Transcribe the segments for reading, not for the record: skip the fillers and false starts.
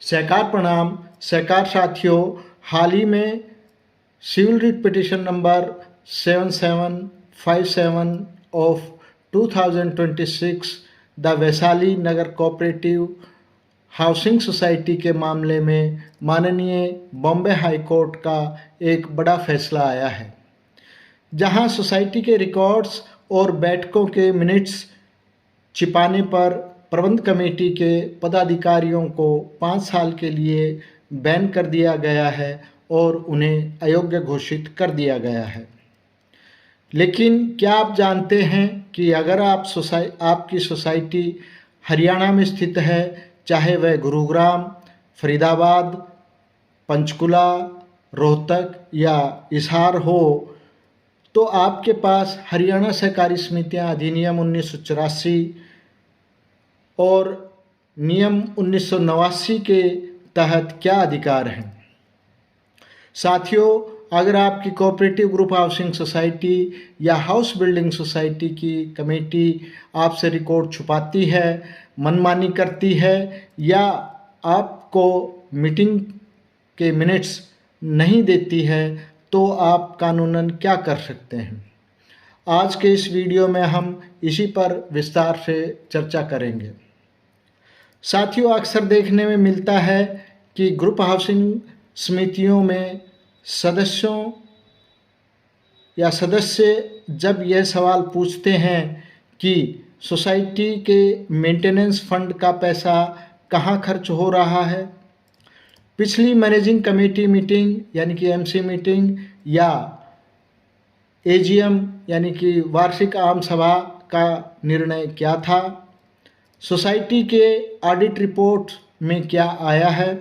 सहकार प्रणाम। सहकार साथियों, हाल ही में civil writ petition number 7757 of 2026 the Vaishali Nagar cooperative housing society के मामले में माननीय बॉम्बे हाई कोर्ट का एक बड़ा फैसला आया है, जहां सोसाइटी के रिकॉर्ड्स और बैठकों के मिनट्स छिपाने पर प्रबंध कमेटी के पदाधिकारियों को 5 साल के लिए बैन कर दिया गया है और उन्हें अयोग्य घोषित कर दिया गया है। लेकिन क्या आप जानते हैं कि अगर आपकी सोसाइटी हरियाणा में स्थित है, चाहे वह गुरुग्राम, फरीदाबाद, पंचकुला, रोहतक या हिसार हो, तो आपके पास हरियाणा सहकारी समितियां अधिनियम 1984 और नियम 1989 के तहत क्या अधिकार हैं। साथियों, अगर आपकी कोऑपरेटिव ग्रुप हाउसिंग सोसाइटी या हाउस बिल्डिंग सोसाइटी की कमेटी आपसे रिकॉर्ड छुपाती है, मनमानी करती है या आपको मीटिंग के मिनट्स नहीं देती है, तो आप कानूनन क्या कर सकते हैं। आज के इस वीडियो में हम इसी पर विस्तार से चर्चा करेंगे। साथियों, अक्सर देखने में मिलता है कि ग्रुप हाउसिंग समितियों में सदस्य जब यह सवाल पूछते हैं कि सोसाइटी के मेंटेनेंस फंड का पैसा कहाँ खर्च हो रहा है, पिछली मैनेजिंग कमेटी मीटिंग यानी कि एमसी मीटिंग या एजीएम यानी कि वार्षिक आम सभा का निर्णय क्या था, सोसाइटी के ऑडिट रिपोर्ट में क्या आया है,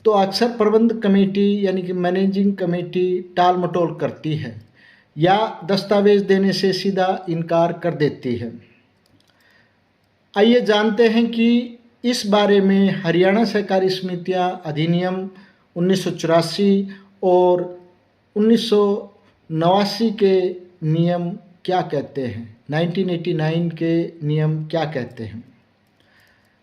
तो अक्सर प्रबंध कमेटी यानी कि मैनेजिंग कमेटी टाल मटोल करती है या दस्तावेज देने से सीधा इनकार कर देती है। आइए जानते हैं कि इस बारे में हरियाणा सहकारी समितियां अधिनियम 1984 और 1989 के नियम क्या कहते हैं, 1989 के नियम क्या कहते हैं।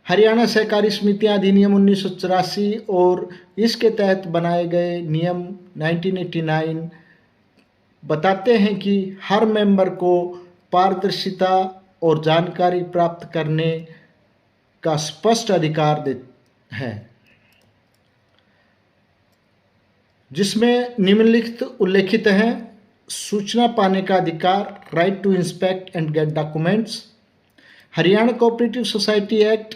हरियाणा सहकारी समितियां अधिनियम 1984 और इसके तहत बनाए गए नियम 1989 बताते हैं कि हर मेंबर को पारदर्शिता और जानकारी प्राप्त करने का स्पष्ट अधिकार है, जिसमें निम्नलिखित उल्लेखित हैं: सूचना पाने का अधिकार, right to inspect and get documents. Haryana cooperative society act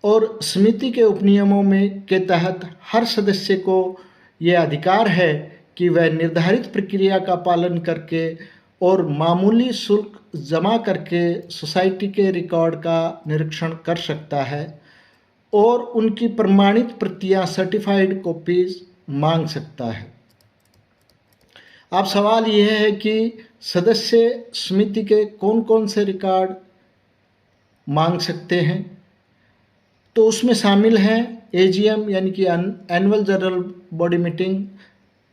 और समिति के उपनियमों में के तहत हर सदस्य को यह अधिकार है कि वह निर्धारित प्रक्रिया का पालन करके और मामूली शुल्क जमा करके सोसाइटी के रिकॉर्ड का निरीक्षण कर सकता है और उनकी प्रमाणित प्रतियां सर्टिफाइड कॉपीज मांग सकता है। अब सवाल यह है कि सदस्य समिति के कौन कौन से रिकॉर्ड मांग सकते हैं, तो उसमें शामिल हैं एजीएम यानी कि एनुअल जनरल बॉडी मीटिंग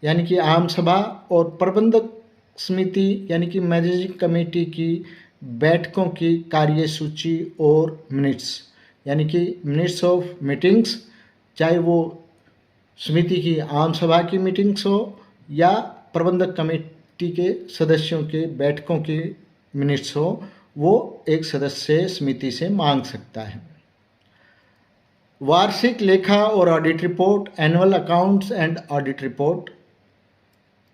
यानी कि आम सभा, और प्रबंधक समिति यानी कि मैनेजिंग कमेटी की बैठकों की कार्यसूची और मिनट्स यानी कि मिनट्स ऑफ मीटिंग्स, चाहे वो समिति की आम सभा की मीटिंग्स हो या प्रबंधक कमेटी के सदस्यों के बैठकों की मिनट्स हो, वो एक सदस्य समिति से मांग सकता है। वार्षिक लेखा और audit report, annual accounts and audit report,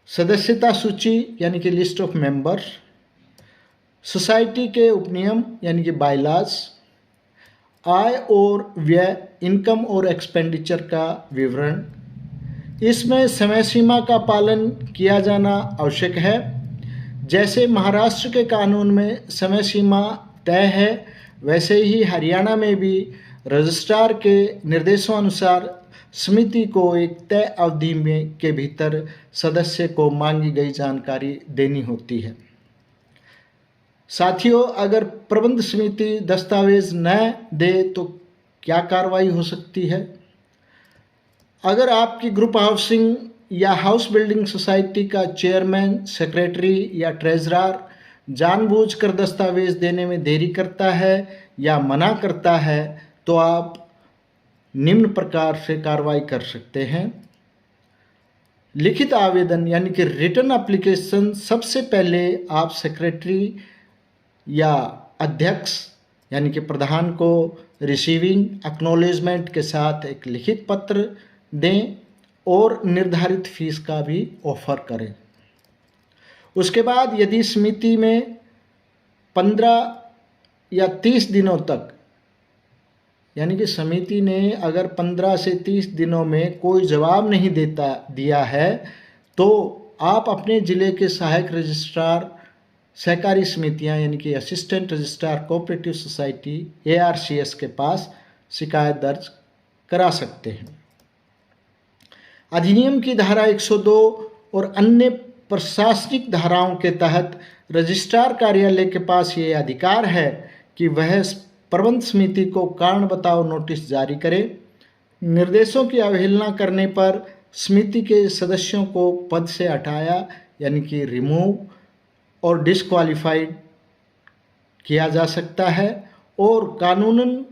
सदस्यता सूची यानी कि लिस्ट ऑफ मेंबर्स, सोसाइटी के उपनियम यानी कि बायलॉज, आय और व्यय, इनकम और एक्सपेंडिचर का विवरण। इसमें समय सीमा का पालन किया जाना आवश्यक है। जैसे महाराष्ट्र के कानून में समय सीमा तय है, वैसे ही हरियाणा में भी रजिस्ट्रार के निर्देशों अनुसार समिति को एक तय अवधि में के भीतर सदस्य को मांगी गई जानकारी देनी होती है। साथियों, अगर प्रबंध समिति दस्तावेज न दे तो क्या कार्रवाई हो सकती है। अगर आपकी ग्रुप हाउसिंग या हाउस बिल्डिंग सोसाइटी का चेयरमैन, सेक्रेटरी या ट्रेजरर जानबूझकर दस्तावेज देने में देरी करता है या मना करता है, तो आप निम्न प्रकार से कार्रवाई कर सकते हैं। लिखित आवेदन यानी कि रिटर्न एप्लीकेशन, सबसे पहले आप सेक्रेटरी या अध्यक्ष यानी कि प्रधान को रिसीविंग एक्नॉलेजमेंट के साथ एक लिखित पत्र दें और निर्धारित फीस का भी ऑफर करें। उसके बाद यदि समिति में 15 या 30 दिनों तक, यानी कि समिति ने अगर 15 से 30 दिनों में कोई जवाब नहीं दिया है, तो आप अपने ज़िले के सहायक रजिस्ट्रार सहकारी समितियां यानी कि assistant registrar cooperative society ARCS के पास शिकायत दर्ज करा सकते हैं। अधिनियम की धारा 102 और अन्य प्रशासनिक धाराओं के तहत रजिस्ट्रार कार्यालय के पास ये अधिकार है कि वह प्रबंध समिति को कारण बताओ नोटिस जारी करे। निर्देशों की अवहेलना करने पर समिति के सदस्यों को पद से हटाया यानी कि रिमूव और डिस्क्वालीफाइड किया जा सकता है और कानूनन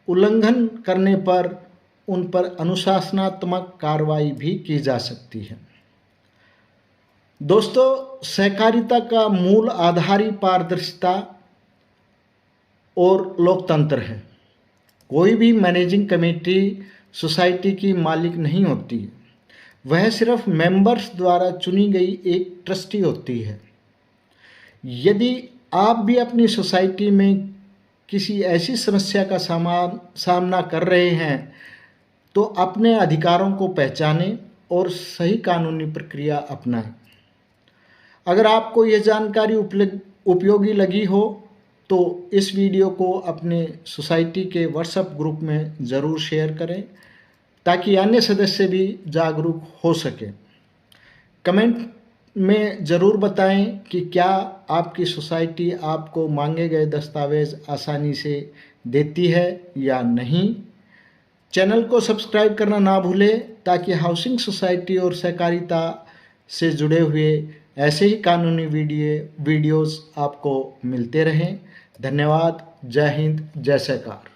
उल्लंघन करने पर उन पर अनुशासनात्मक कार्रवाई भी की जा सकती है। दोस्तों, सहकारिता का मूल आधार ही पारदर्शिता और लोकतंत्र है। कोई भी मैनेजिंग कमेटी सोसाइटी की मालिक नहीं होती, वह सिर्फ मेंबर्स द्वारा चुनी गई एक ट्रस्टी होती है। यदि आप भी अपनी सोसाइटी में किसी ऐसी समस्या का सामना कर रहे हैं तो अपने अधिकारों को पहचानें और सही कानूनी प्रक्रिया अपनाएं। अगर आपको यह जानकारी उपयोगी लगी हो तो इस वीडियो को अपने सोसाइटी के व्हाट्सएप ग्रुप में ज़रूर शेयर करें ताकि अन्य सदस्य भी जागरूक हो सके। कमेंट में ज़रूर बताएं कि क्या आपकी सोसाइटी आपको मांगे गए दस्तावेज़ आसानी से देती है या नहीं। चैनल को सब्सक्राइब करना ना भूलें ताकि हाउसिंग सोसाइटी और सहकारिता से जुड़े हुए ऐसे ही कानूनी वीडियोस आपको मिलते रहें। धन्यवाद। जय हिंद, जय सहकार।